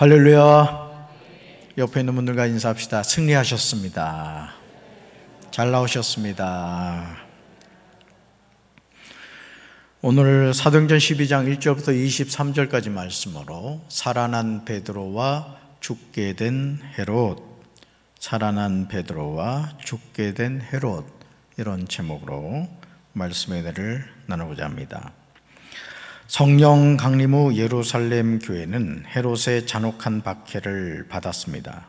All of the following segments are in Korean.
할렐루야. 옆에 있는 분들과 인사합시다. 승리하셨습니다. 잘 나오셨습니다. 오늘 사도행전 12장 1절부터 23절까지 말씀으로 살아난 베드로와 죽게 된 헤롯, 살아난 베드로와 죽게 된 헤롯, 이런 제목으로 말씀의 은혜를 나누고자 합니다. 성령 강림 후 예루살렘 교회는 헤롯의 잔혹한 박해를 받았습니다.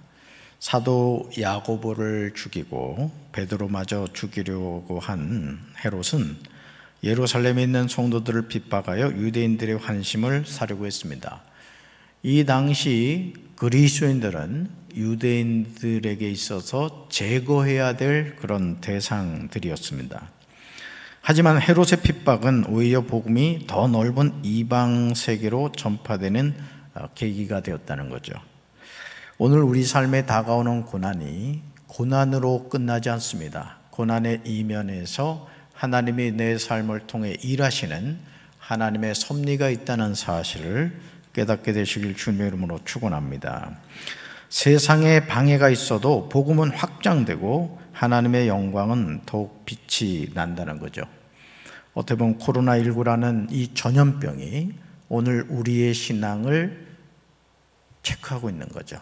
사도 야고보를 죽이고 베드로마저 죽이려고 한 헤롯은 예루살렘에 있는 성도들을 핍박하여 유대인들의 환심을 사려고 했습니다. 이 당시 그리스도인들은 유대인들에게 있어서 제거해야 될 그런 대상들이었습니다. 하지만 헤롯의 핍박은 오히려 복음이 더 넓은 이방 세계로 전파되는 계기가 되었다는 거죠. 오늘 우리 삶에 다가오는 고난이 고난으로 끝나지 않습니다. 고난의 이면에서 하나님이 내 삶을 통해 일하시는 하나님의 섭리가 있다는 사실을 깨닫게 되시길 주님의 이름으로 축원합니다. 세상에 방해가 있어도 복음은 확장되고 하나님의 영광은 더욱 빛이 난다는 거죠. 어떻게 보면 코로나19라는 이 전염병이 오늘 우리의 신앙을 체크하고 있는 거죠.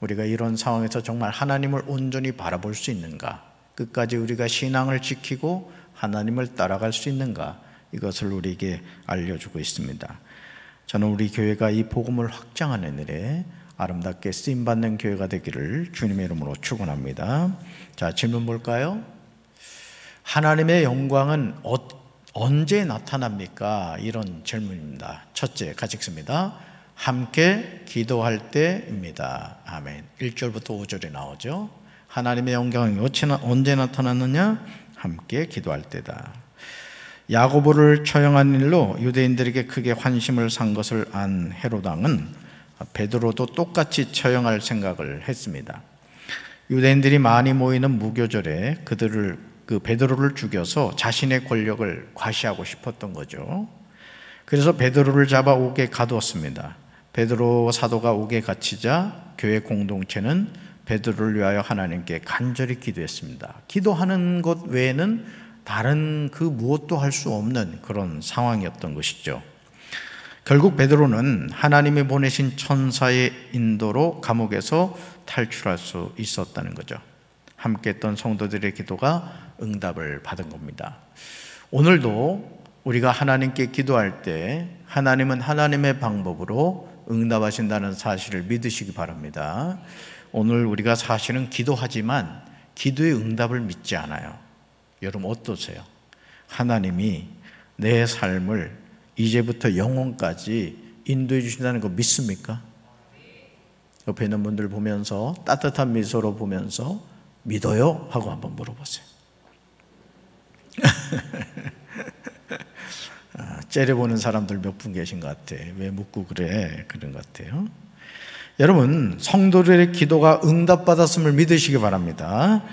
우리가 이런 상황에서 정말 하나님을 온전히 바라볼 수 있는가, 끝까지 우리가 신앙을 지키고 하나님을 따라갈 수 있는가, 이것을 우리에게 알려주고 있습니다. 저는 우리 교회가 이 복음을 확장하는 일에 아름답게 쓰임받는 교회가 되기를 주님의 이름으로 축원합니다. 자, 질문 볼까요? 하나님의 영광은 언제 나타납니까? 이런 질문입니다. 첫째, 같이 읽습니다. 함께 기도할 때입니다. 아멘. 1절부터 5절에 나오죠. 하나님의 영광이 언제 나타났느냐? 함께 기도할 때다. 야고보를 처형한 일로 유대인들에게 크게 환심을 산 것을 안 헤롯 왕은 베드로도 똑같이 처형할 생각을 했습니다. 유대인들이 많이 모이는 무교절에 베드로를 죽여서 자신의 권력을 과시하고 싶었던 거죠. 그래서 베드로를 잡아 옥에 가두었습니다. 베드로 사도가 옥에 갇히자 교회 공동체는 베드로를 위하여 하나님께 간절히 기도했습니다. 기도하는 것 외에는 다른 그 무엇도 할 수 없는 그런 상황이었던 것이죠. 결국 베드로는 하나님이 보내신 천사의 인도로 감옥에서 탈출할 수 있었다는 거죠. 함께 했던 성도들의 기도가 응답을 받은 겁니다. 오늘도 우리가 하나님께 기도할 때 하나님은 하나님의 방법으로 응답하신다는 사실을 믿으시기 바랍니다. 오늘 우리가 사실은 기도하지만 기도의 응답을 믿지 않아요. 여러분 어떠세요? 하나님이 내 삶을 이제부터 영원까지 인도해 주신다는 거 믿습니까? 옆에 있는 분들 보면서 따뜻한 미소로 보면서 믿어요? 하고 한번 물어보세요. 째려보는 사람들 몇 분 계신 것 같아. 왜 묻고 그래? 그런 것 같아요. 여러분, 성도들의 기도가 응답받았음을 믿으시기 바랍니다.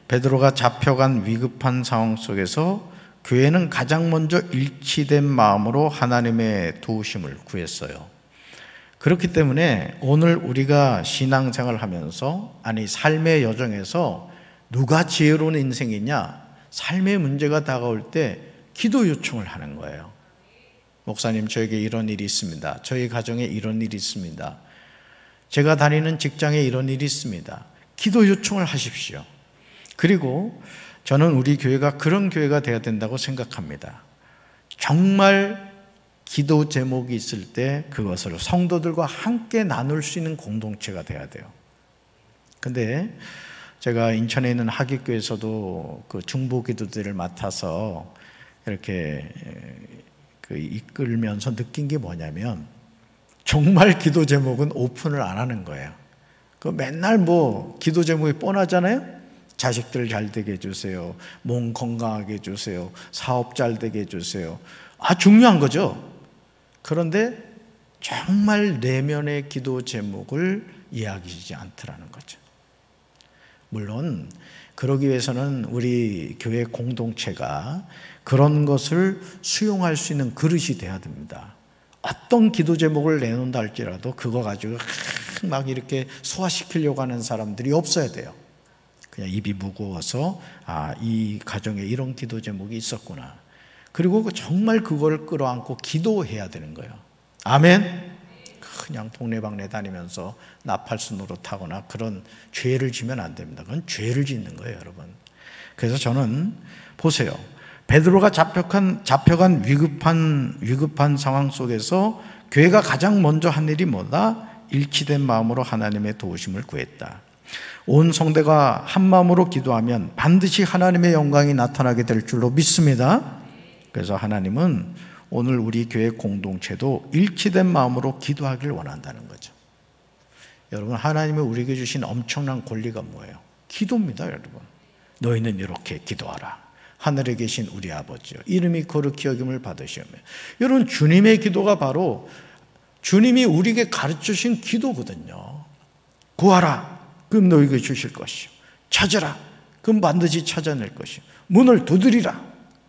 베드로가 잡혀간 위급한 상황 속에서 교회는 가장 먼저 일치된 마음으로 하나님의 도우심을 구했어요. 그렇기 때문에 오늘 우리가 신앙생활을 하면서, 아니 삶의 여정에서 누가 지혜로운 인생이냐, 삶의 문제가 다가올 때 기도 요청을 하는 거예요. 목사님, 저에게 이런 일이 있습니다. 저희 가정에 이런 일이 있습니다. 제가 다니는 직장에 이런 일이 있습니다. 기도 요청을 하십시오. 그리고 저는 우리 교회가 그런 교회가 되어야 된다고 생각합니다. 정말 기도 제목이 있을 때 그것을 성도들과 함께 나눌 수 있는 공동체가 되어야 돼요. 근데 제가 인천에 있는 하객교에서도 그 중보 기도들을 맡아서 이렇게 이끌면서 느낀 게 뭐냐면, 정말 기도 제목은 오픈을 안 하는 거예요. 그 맨날 기도 제목이 뻔하잖아요. 자식들 잘 되게 해주세요. 몸 건강하게 해주세요. 사업 잘 되게 해주세요. 중요한 거죠. 그런데 정말 내면의 기도 제목을 이야기하지 않더라는 거죠. 물론 그러기 위해서는 우리 교회 공동체가 그런 것을 수용할 수 있는 그릇이 돼야 됩니다. 어떤 기도 제목을 내놓는다 할지라도 그거 가지고 막 이렇게 소화시키려고 하는 사람들이 없어야 돼요. 그냥 입이 무거워서 이 가정에 이런 기도 제목이 있었구나. 그리고 정말 그걸 끌어안고 기도해야 되는 거예요. 아멘. 그냥 동네방네 다니면서 나팔수 노릇하거나 그런 죄를 지면 안 됩니다. 그건 죄를 짓는 거예요, 여러분. 그래서 저는 보세요. 베드로가 잡혀간 위급한 상황 속에서 교회가 가장 먼저 한 일이 뭐다? 일치된 마음으로 하나님의 도우심을 구했다. 온 성대가 한 마음으로 기도하면 반드시 하나님의 영광이 나타나게 될 줄로 믿습니다. 그래서 하나님은 오늘 우리 교회 공동체도 일치된 마음으로 기도하길 원한다는 거죠. 여러분, 하나님이 우리에게 주신 엄청난 권리가 뭐예요? 기도입니다, 여러분. 너희는 이렇게 기도하라. 하늘에 계신 우리 아버지여, 이름이 거룩히 여김을 받으시오며. 여러분, 주님의 기도가 바로 주님이 우리에게 가르쳐주신 기도거든요. 구하라, 그럼 너희에게 주실 것이요. 찾으라, 그럼 반드시 찾아낼 것이요. 문을 두드리라,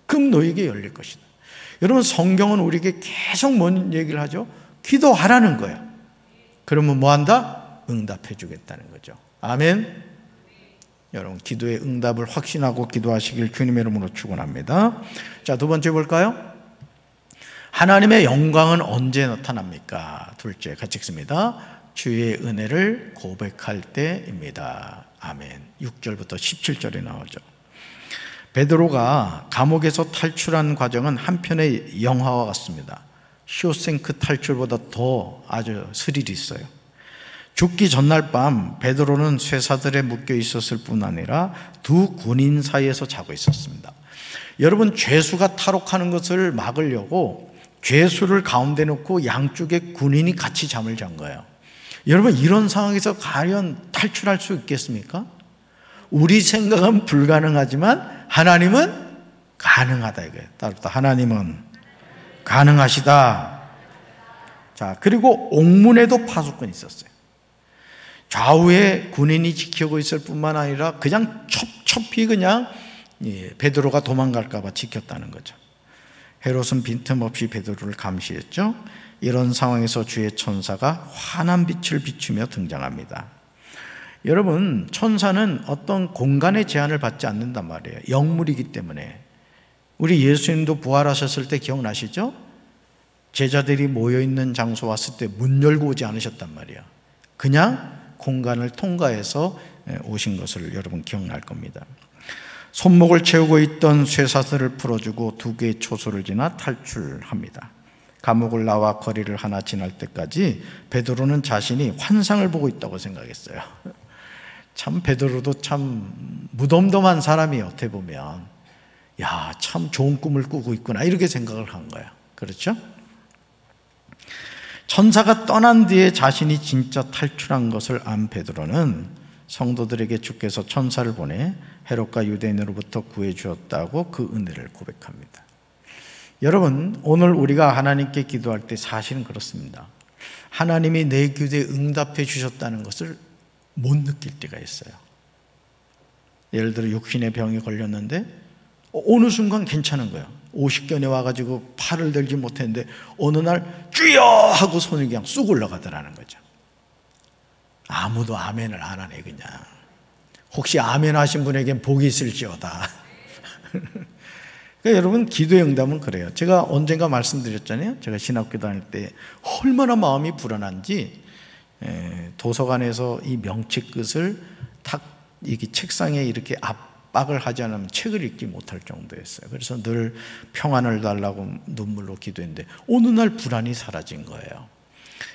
그럼 너희에게 열릴 것이다. 여러분, 성경은 우리에게 계속 뭔 얘기를 하죠? 기도하라는 거예요. 그러면 뭐 한다? 응답해 주겠다는 거죠. 아멘. 여러분, 기도의 응답을 확신하고 기도하시길 주님의 이름으로 축원합니다. 자, 두 번째 볼까요? 하나님의 영광은 언제 나타납니까? 둘째, 같이 읽습니다. 주의 은혜를 고백할 때입니다. 아멘. 6절부터 17절에 나오죠. 베드로가 감옥에서 탈출한 과정은 한편의 영화와 같습니다. 쇼생크 탈출보다 더 아주 스릴이 있어요. 죽기 전날 밤 베드로는 쇠사들에 묶여 있었을 뿐 아니라 두 군인 사이에서 자고 있었습니다. 여러분, 죄수가 탈옥하는 것을 막으려고 죄수를 가운데 놓고 양쪽에 군인이 같이 잠을 잔 거예요. 여러분, 이런 상황에서 과연 탈출할 수 있겠습니까? 우리 생각은 불가능하지만 하나님은 가능하다 이거예요. 따라서 하나님은 가능하시다. 자, 그리고 옥문에도 파수꾼이 있었어요. 좌우에 군인이 지키고 있을 뿐만 아니라 그냥 첩첩히 그냥 베드로가 도망갈까 봐 지켰다는 거죠. 헤롯은 빈틈없이 베드로를 감시했죠. 이런 상황에서 주의 천사가 환한 빛을 비추며 등장합니다. 여러분, 천사는 어떤 공간의 제한을 받지 않는단 말이에요. 영물이기 때문에. 우리 예수님도 부활하셨을 때 기억나시죠? 제자들이 모여있는 장소 왔을 때 문 열고 오지 않으셨단 말이에요. 그냥 공간을 통과해서 오신 것을 여러분 기억날 겁니다. 손목을 채우고 있던 쇠사슬을 풀어주고 두 개의 초소를 지나 탈출합니다. 감옥을 나와 거리를 하나 지날 때까지 베드로는 자신이 환상을 보고 있다고 생각했어요. 참 베드로도 참 무덤덤한 사람이에요. 어떻게 보면 야, 참 좋은 꿈을 꾸고 있구나 이렇게 생각을 한 거예요. 그렇죠? 천사가 떠난 뒤에 자신이 진짜 탈출한 것을 안 베드로는 성도들에게 주께서 천사를 보내 헤롯과 유대인으로부터 구해 주었다고 그 은혜를 고백합니다. 여러분, 오늘 우리가 하나님께 기도할 때 사실은 그렇습니다. 하나님이 내 기도에 응답해 주셨다는 것을 못 느낄 때가 있어요. 예를 들어 육신의 병이 걸렸는데 어느 순간 괜찮은 거예요. 오십견에 와가지고 팔을 들지 못했는데 어느 날 주여 하고 손이 그냥 쑥 올라가더라는 거죠. 아무도 아멘을 안 하네 그냥. 혹시 아멘 하신 분에겐 복이 있을지어다. 그러니까 여러분, 기도의 응답은 그래요. 제가 언젠가 말씀드렸잖아요. 제가 신학교 다닐 때 얼마나 마음이 불안한지 도서관에서 이 명책 끝을 탁 이게 책상에 이렇게 압박을 하지 않으면 책을 읽지 못할 정도였어요. 그래서 늘 평안을 달라고 눈물로 기도했는데 어느 날 불안이 사라진 거예요.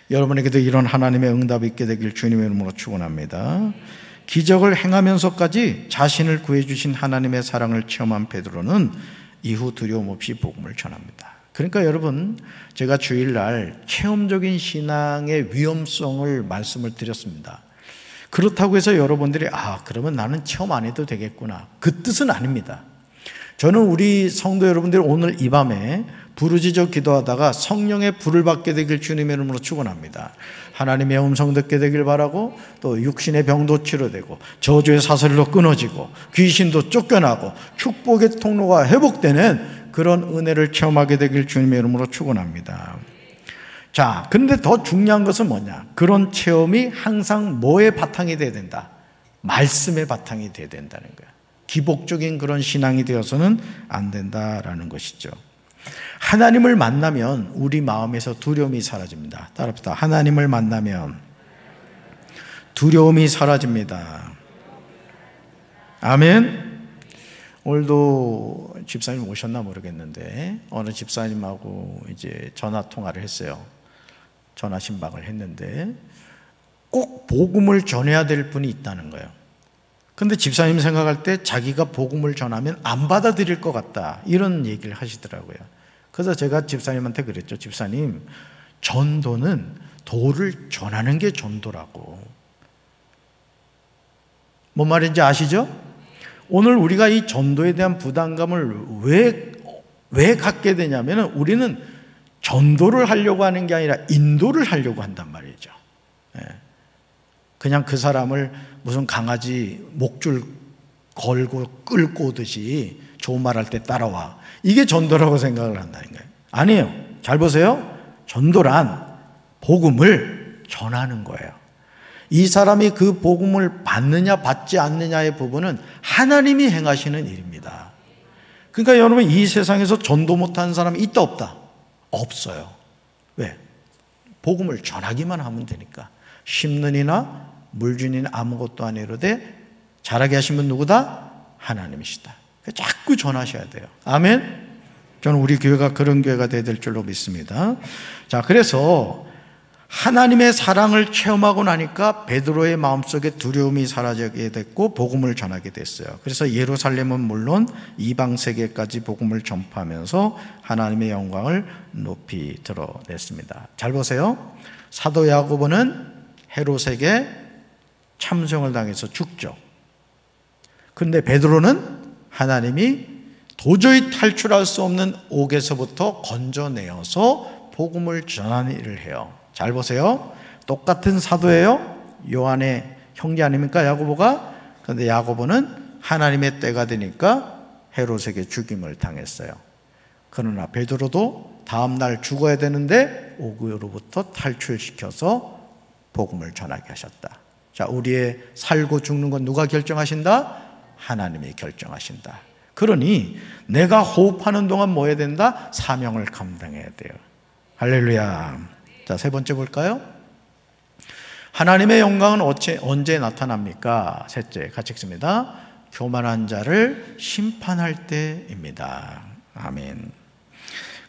여러분에게도 이런 하나님의 응답이 있게 되길 주님의 이름으로 축원합니다. 기적을 행하면서까지 자신을 구해주신 하나님의 사랑을 체험한 베드로는 이후 두려움 없이 복음을 전합니다. 그러니까 여러분, 제가 주일날 체험적인 신앙의 위험성을 말씀을 드렸습니다. 그렇다고 해서 여러분들이 그러면 나는 체험 안 해도 되겠구나, 그 뜻은 아닙니다. 저는 우리 성도 여러분들이 오늘 이 밤에 부르짖어 기도하다가 성령의 불을 받게 되길 주님의 이름으로 축원합니다. 하나님의 음성 듣게 되길 바라고, 또 육신의 병도 치료되고 저주의 사슬도 끊어지고 귀신도 쫓겨나고 축복의 통로가 회복되는 그런 은혜를 체험하게 되길 주님의 이름으로 축원합니다. 자, 근데 더 중요한 것은 뭐냐? 그런 체험이 항상 뭐의 바탕이 돼야 된다? 말씀의 바탕이 돼야 된다는 거야. 기복적인 그런 신앙이 되어서는 안 된다라는 것이죠. 하나님을 만나면 우리 마음에서 두려움이 사라집니다. 따라합시다. 하나님을 만나면 두려움이 사라집니다. 아멘. 오늘도 집사님 오셨나 모르겠는데 어느 집사님하고 이제 전화 통화를 했어요. 전화 신방을 했는데 꼭 복음을 전해야 될 분이 있다는 거예요. 근데 집사님 생각할 때 자기가 복음을 전하면 안 받아들일 것 같다, 이런 얘기를 하시더라고요. 그래서 제가 집사님한테 그랬죠. 집사님, 전도는 도를 전하는 게 전도라고. 뭔 말인지 아시죠? 오늘 우리가 이 전도에 대한 부담감을 왜 갖게 되냐면 우리는 전도를 하려고 하는 게 아니라 인도를 하려고 한단 말이죠. 그냥 그 사람을 무슨 강아지 목줄 걸고 끌고 오듯이 좋은 말 할 때 따라와, 이게 전도라고 생각을 한다는 거예요. 아니에요. 잘 보세요. 전도란 복음을 전하는 거예요. 이 사람이 그 복음을 받느냐 받지 않느냐의 부분은 하나님이 행하시는 일입니다. 그러니까 여러분, 이 세상에서 전도 못하는 사람이 있다 없다? 없어요. 왜? 복음을 전하기만 하면 되니까. 심는 이나 물준 이는 아무것도 아니로되 잘하게 하신 분 누구다? 하나님이시다. 자꾸 전하셔야 돼요. 아멘. 저는 우리 교회가 그런 교회가 되어야 될 줄로 믿습니다. 자, 그래서 하나님의 사랑을 체험하고 나니까 베드로의 마음속에 두려움이 사라지게 됐고 복음을 전하게 됐어요. 그래서 예루살렘은 물론 이방 세계까지 복음을 전파하면서 하나님의 영광을 높이 드러냈습니다. 잘 보세요. 사도 야고보는 헤롯에게 참송을 당해서 죽죠. 그런데 베드로는 하나님이 도저히 탈출할 수 없는 옥에서부터 건져내어서 복음을 전하는 일을 해요. 잘 보세요. 똑같은 사도예요. 요한의 형제 아닙니까? 야고보가. 그런데 야고보는 하나님의 때가 되니까 헤롯에게 죽임을 당했어요. 그러나 베드로도 다음날 죽어야 되는데 옥으로부터 탈출시켜서 복음을 전하게 하셨다. 자, 우리의 살고 죽는 건 누가 결정하신다? 하나님이 결정하신다. 그러니 내가 호흡하는 동안 뭐 해야 된다? 사명을 감당해야 돼요. 할렐루야. 자, 세 번째 볼까요? 하나님의 영광은 언제 나타납니까? 셋째, 같이 읽습니다. 교만한 자를 심판할 때입니다. 아멘.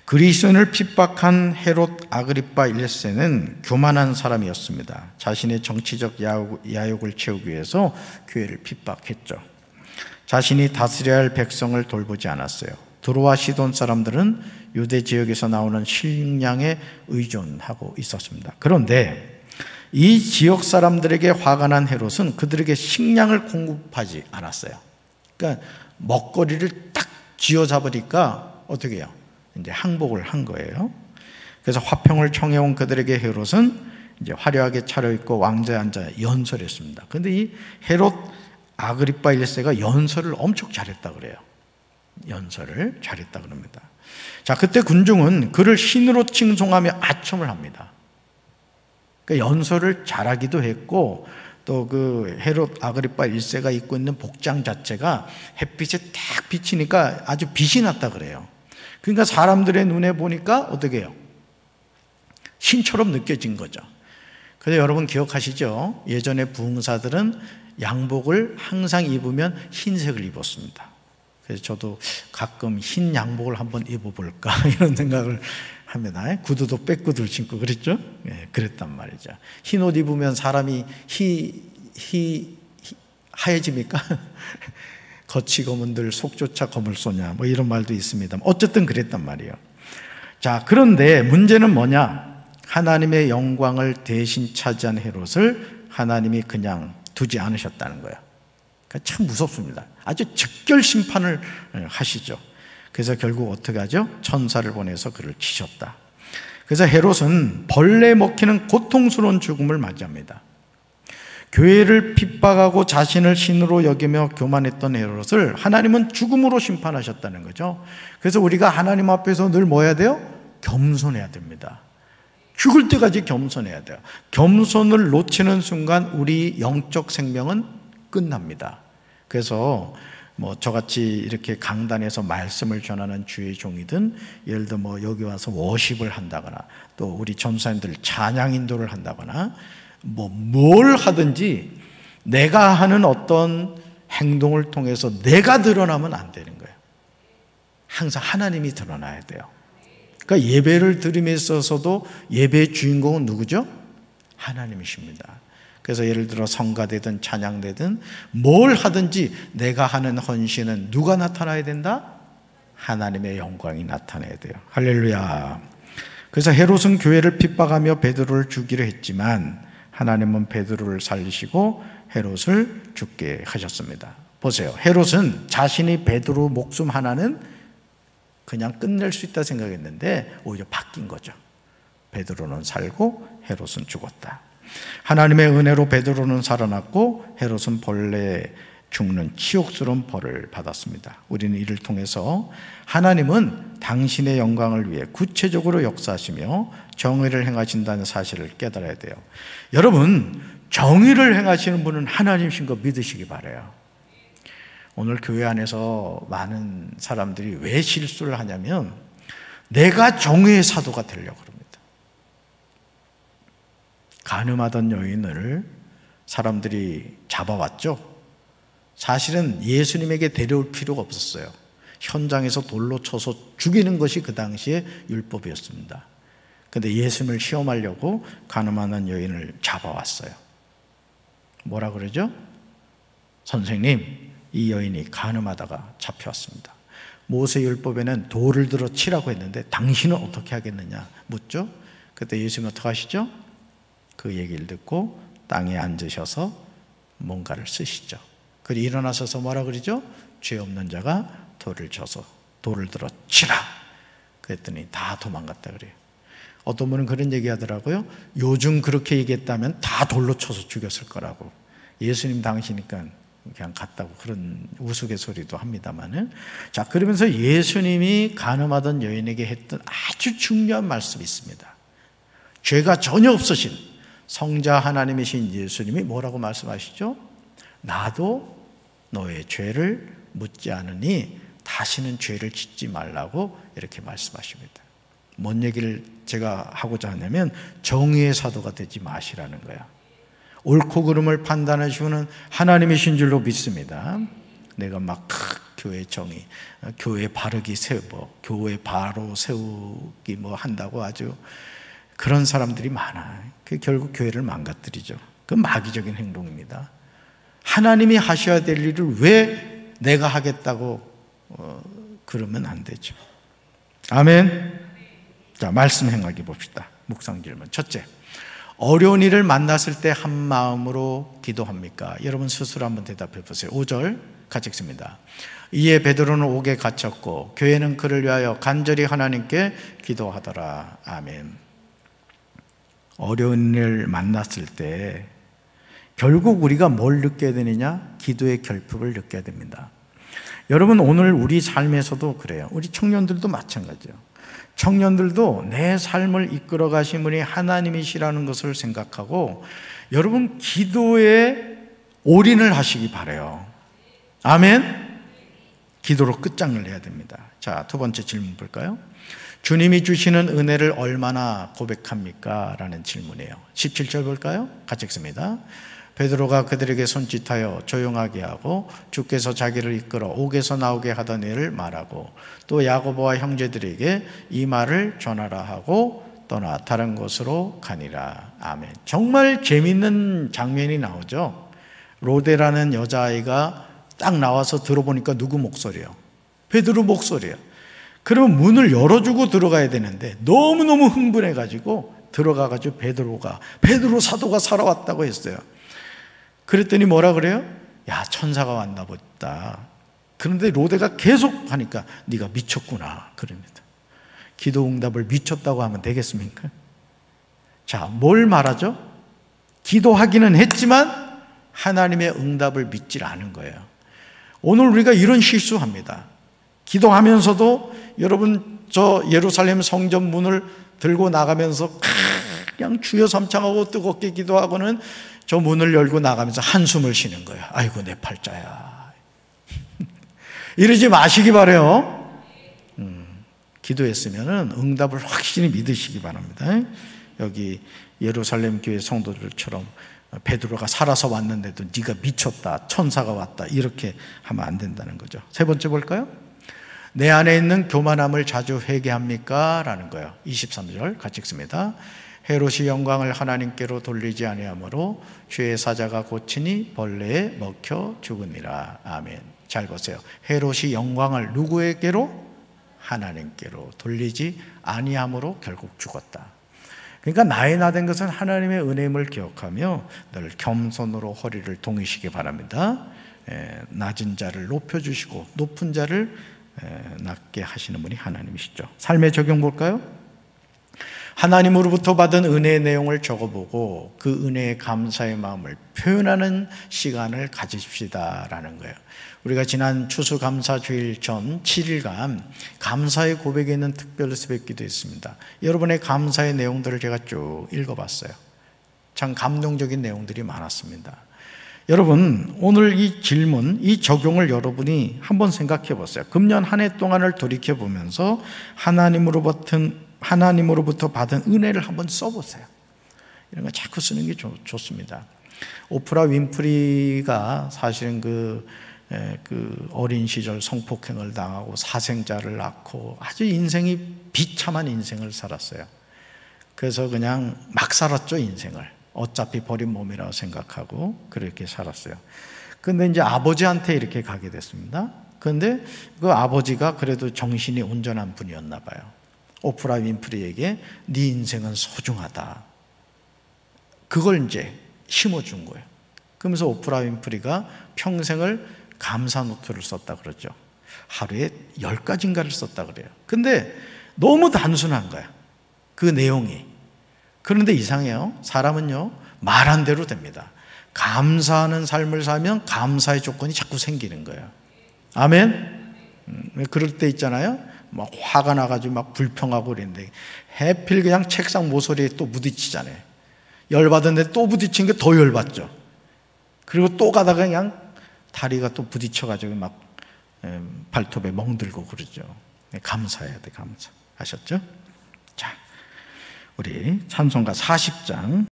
그리스도인을 핍박한 헤롯 아그리파 1세는 교만한 사람이었습니다. 자신의 정치적 야욕을 채우기 위해서 교회를 핍박했죠. 자신이 다스려야 할 백성을 돌보지 않았어요. 두로와 시돈 사람들은 유대 지역에서 나오는 식량에 의존하고 있었습니다. 그런데 이 지역 사람들에게 화가 난 헤롯은 그들에게 식량을 공급하지 않았어요. 그러니까 먹거리를 딱 쥐어잡으니까 어떻게 해요? 이제 항복을 한 거예요. 그래서 화평을 청해온 그들에게 헤롯은 이제 화려하게 차려입고 왕자에 앉아 연설했습니다. 그런데 이 헤롯 아그리파 1세가 연설을 엄청 잘했다 그래요. 연설을 잘했다 그럽니다. 자, 그때 군중은 그를 신으로 칭송하며 아첨을 합니다. 그러니까 연설을 잘하기도 했고 또 그 헤롯 아그리파 1세가 입고 있는 복장 자체가 햇빛에 딱 비치니까 아주 빛이 났다 그래요. 그러니까 사람들의 눈에 보니까 어떻게 해요? 신처럼 느껴진 거죠. 그래서 여러분 기억하시죠? 예전에 부흥사들은 양복을 항상 입으면 흰색을 입었습니다. 그래서 저도 가끔 흰 양복을 한번 입어볼까 이런 생각을 합니다. 구두도 백구두를 신고 그랬죠? 네, 그랬단 말이죠. 흰 옷 입으면 사람이 하얘집니까? 겉이 검은들 속조차 검을 쏘냐 뭐 이런 말도 있습니다. 어쨌든 그랬단 말이에요. 자, 그런데 문제는 뭐냐? 하나님의 영광을 대신 차지한 헤롯을 하나님이 그냥 두지 않으셨다는 거예요. 그러니까 참 무섭습니다. 아주 즉결 심판을 하시죠. 그래서 결국 어떻게 하죠? 천사를 보내서 그를 치셨다. 그래서 헤롯은 벌레 먹히는 고통스러운 죽음을 맞이합니다. 교회를 핍박하고 자신을 신으로 여기며 교만했던 헤롯을 하나님은 죽음으로 심판하셨다는 거죠. 그래서 우리가 하나님 앞에서 늘 뭐 해야 돼요? 겸손해야 됩니다. 죽을 때까지 겸손해야 돼요. 겸손을 놓치는 순간 우리 영적 생명은 끝납니다. 그래서 저같이 이렇게 강단에서 말씀을 전하는 주의 종이든, 예를 들어 여기 와서 워십을 한다거나, 또 우리 전사님들 찬양 인도를 한다거나, 뭘 하든지 내가 하는 어떤 행동을 통해서 내가 드러나면 안 되는 거예요. 항상 하나님이 드러나야 돼요. 그러니까 예배를 드림에 있어서도 예배의 주인공은 누구죠? 하나님이십니다. 그래서 예를 들어 성가되든 찬양되든 뭘 하든지 내가 하는 헌신은 누가 나타나야 된다? 하나님의 영광이 나타나야 돼요. 할렐루야. 그래서 헤롯은 교회를 핍박하며 베드로를 죽이려 했지만 하나님은 베드로를 살리시고 헤롯을 죽게 하셨습니다. 보세요. 헤롯은 자신이 베드로 목숨 하나는 그냥 끝낼 수 있다 생각했는데 오히려 바뀐 거죠. 베드로는 살고 헤롯은 죽었다. 하나님의 은혜로 베드로는 살아났고 헤롯은 본래 죽는 치욕스러운 벌을 받았습니다. 우리는 이를 통해서 하나님은 당신의 영광을 위해 구체적으로 역사하시며 정의를 행하신다는 사실을 깨달아야 돼요. 여러분, 정의를 행하시는 분은 하나님이신 거 믿으시기 바라요. 오늘 교회 안에서 많은 사람들이 왜 실수를 하냐면 내가 정의의 사도가 되려고 합니다. 간음하던 여인을 사람들이 잡아왔죠. 사실은 예수님에게 데려올 필요가 없었어요. 현장에서 돌로 쳐서 죽이는 것이 그 당시의 율법이었습니다. 그런데 예수님을 시험하려고 간음하는 여인을 잡아왔어요. 뭐라 그러죠? 선생님, 이 여인이 간음하다가 잡혀왔습니다. 모세율법에는 돌을 들어 치라고 했는데 당신은 어떻게 하겠느냐 묻죠. 그때 예수님은 어떻게 하시죠? 그 얘기를 듣고 땅에 앉으셔서 뭔가를 쓰시죠. 그리고 일어나셔서 뭐라 그러죠? 죄 없는 자가 돌을 들어 치라. 그랬더니 다 도망갔다 그래요. 어떤 분은 그런 얘기 하더라고요. 요즘 그렇게 얘기했다면 다 돌로 쳐서 죽였을 거라고. 예수님 당시니까 그냥 갔다고 그런 우스갯소리도 합니다만은. 자, 그러면서 예수님이 간음하던 여인에게 했던 아주 중요한 말씀이 있습니다. 죄가 전혀 없으신 성자 하나님이신 예수님이 뭐라고 말씀하시죠? 나도 너의 죄를 묻지 않으니 다시는 죄를 짓지 말라고 이렇게 말씀하십니다. 뭔 얘기를 제가 하고자 하냐면 정의의 사도가 되지 마시라는 거야. 옳고 그름을 판단해 주는 하나님이신 줄로 믿습니다. 내가 막 교회 정의, 교회 바르기 세우고, 교회 바로 세우기 한다고 아주 그런 사람들이 많아요. 그 결국 교회를 망가뜨리죠. 그 마귀적인 행동입니다. 하나님이 하셔야 될 일을 왜 내가 하겠다고 그러면 안 되죠. 아멘. 자, 말씀 행하기 봅시다. 묵상 질문. 첫째, 어려운 일을 만났을 때 한 마음으로 기도합니까? 여러분 스스로 한번 대답해 보세요. 5절 같이 읽습니다. 이에 베드로는 옥에 갇혔고 교회는 그를 위하여 간절히 하나님께 기도하더라. 아멘. 어려운 일을 만났을 때 결국 우리가 뭘 느껴야 되느냐? 기도의 결핍을 느껴야 됩니다. 여러분, 오늘 우리 삶에서도 그래요. 우리 청년들도 마찬가지예요. 청년들도 내 삶을 이끌어 가신 분이 하나님이시라는 것을 생각하고 여러분 기도에 올인을 하시기 바라요. 아멘. 기도로 끝장을 내야 됩니다. 자, 두 번째 질문 볼까요? 주님이 주시는 은혜를 얼마나 고백합니까? 라는 질문이에요. 17절 볼까요? 같이 읽습니다. 베드로가 그들에게 손짓하여 조용하게 하고 주께서 자기를 이끌어 옥에서 나오게 하던 일을 말하고 또 야고보와 형제들에게 이 말을 전하라 하고 떠나 다른 곳으로 가니라. 아멘. 정말 재밌는 장면이 나오죠. 로데라는 여자아이가 딱 나와서 들어보니까 누구 목소리예요? 베드로 목소리예요. 그러면 문을 열어주고 들어가야 되는데 너무너무 흥분해가지고 들어가가지고 베드로 사도가 살아왔다고 했어요. 그랬더니 뭐라 그래요? 야, 천사가 왔나 보다. 그런데 로데가 계속 하니까 네가 미쳤구나 그럽니다. 기도 응답을 미쳤다고 하면 되겠습니까? 자, 뭘 말하죠? 기도하기는 했지만 하나님의 응답을 믿질 않은 거예요. 오늘 우리가 이런 실수합니다. 기도하면서도 여러분 저 예루살렘 성전 문을 들고 나가면서 그냥 주여 삼창하고 뜨겁게 기도하고는 저 문을 열고 나가면서 한숨을 쉬는 거예요. 아이고 내 팔자야. 이러지 마시기 바래요. 기도했으면 응답을 확실히 믿으시기 바랍니다. 여기 예루살렘 교회 성도들처럼 베드로가 살아서 왔는데도 네가 미쳤다, 천사가 왔다 이렇게 하면 안 된다는 거죠. 세 번째 볼까요? 내 안에 있는 교만함을 자주 회개합니까? 라는 거예요. 23절 같이 읽습니다. 헤롯이 영광을 하나님께로 돌리지 아니하므로 주의 사자가 고치니 벌레에 먹혀 죽으니라. 아멘. 잘 보세요. 헤롯이 영광을 누구에게로? 하나님께로 돌리지 아니하므로 결국 죽었다. 그러니까 나이 나된 것은 하나님의 은혜임을 기억하며 늘 겸손으로 허리를 동이시기 바랍니다. 낮은 자를 높여주시고 높은 자를 낮게 하시는 분이 하나님이시죠. 삶의 적용 볼까요? 하나님으로부터 받은 은혜의 내용을 적어보고 그 은혜의 감사의 마음을 표현하는 시간을 가지십시다라는 거예요. 우리가 지난 추수감사주일 전 7일간 감사의 고백에 있는 특별 새벽기도 했습니다. 여러분의 감사의 내용들을 제가 쭉 읽어봤어요. 참 감동적인 내용들이 많았습니다. 여러분, 오늘 이 질문, 이 적용을 여러분이 한번 생각해 보세요. 금년 한 해 동안을 돌이켜 보면서 하나님으로부터 받은 은혜를 한번 써보세요. 이런 거 자꾸 쓰는 게 좋습니다. 오프라 윈프리가 사실은 그 어린 시절 성폭행을 당하고 사생자를 낳고 아주 인생이 비참한 인생을 살았어요. 그래서 그냥 막 살았죠, 인생을. 어차피 버린 몸이라고 생각하고 그렇게 살았어요. 근데 이제 아버지한테 이렇게 가게 됐습니다. 그런데 그 아버지가 그래도 정신이 온전한 분이었나 봐요. 오프라 윈프리에게 네 인생은 소중하다. 그걸 이제 심어준 거예요. 그러면서 오프라 윈프리가 평생을 감사 노트를 썼다 그러죠. 하루에 10가지인가를 썼다 그래요. 근데 너무 단순한 거야, 그 내용이. 그런데 이상해요. 사람은요, 말한 대로 됩니다. 감사하는 삶을 살면 감사의 조건이 자꾸 생기는 거예요. 아멘? 그럴 때 있잖아요. 막 화가 나가지고 막 불평하고 그랬는데 해필 그냥 책상 모서리에 또 부딪히잖아요. 열받은데 또 부딪힌 게 더 열받죠. 그리고 또 가다가 그냥 다리가 또 부딪혀가지고 막 발톱에 멍들고 그러죠. 감사해야 돼, 감사. 아셨죠? 자, 우리 찬송가 40장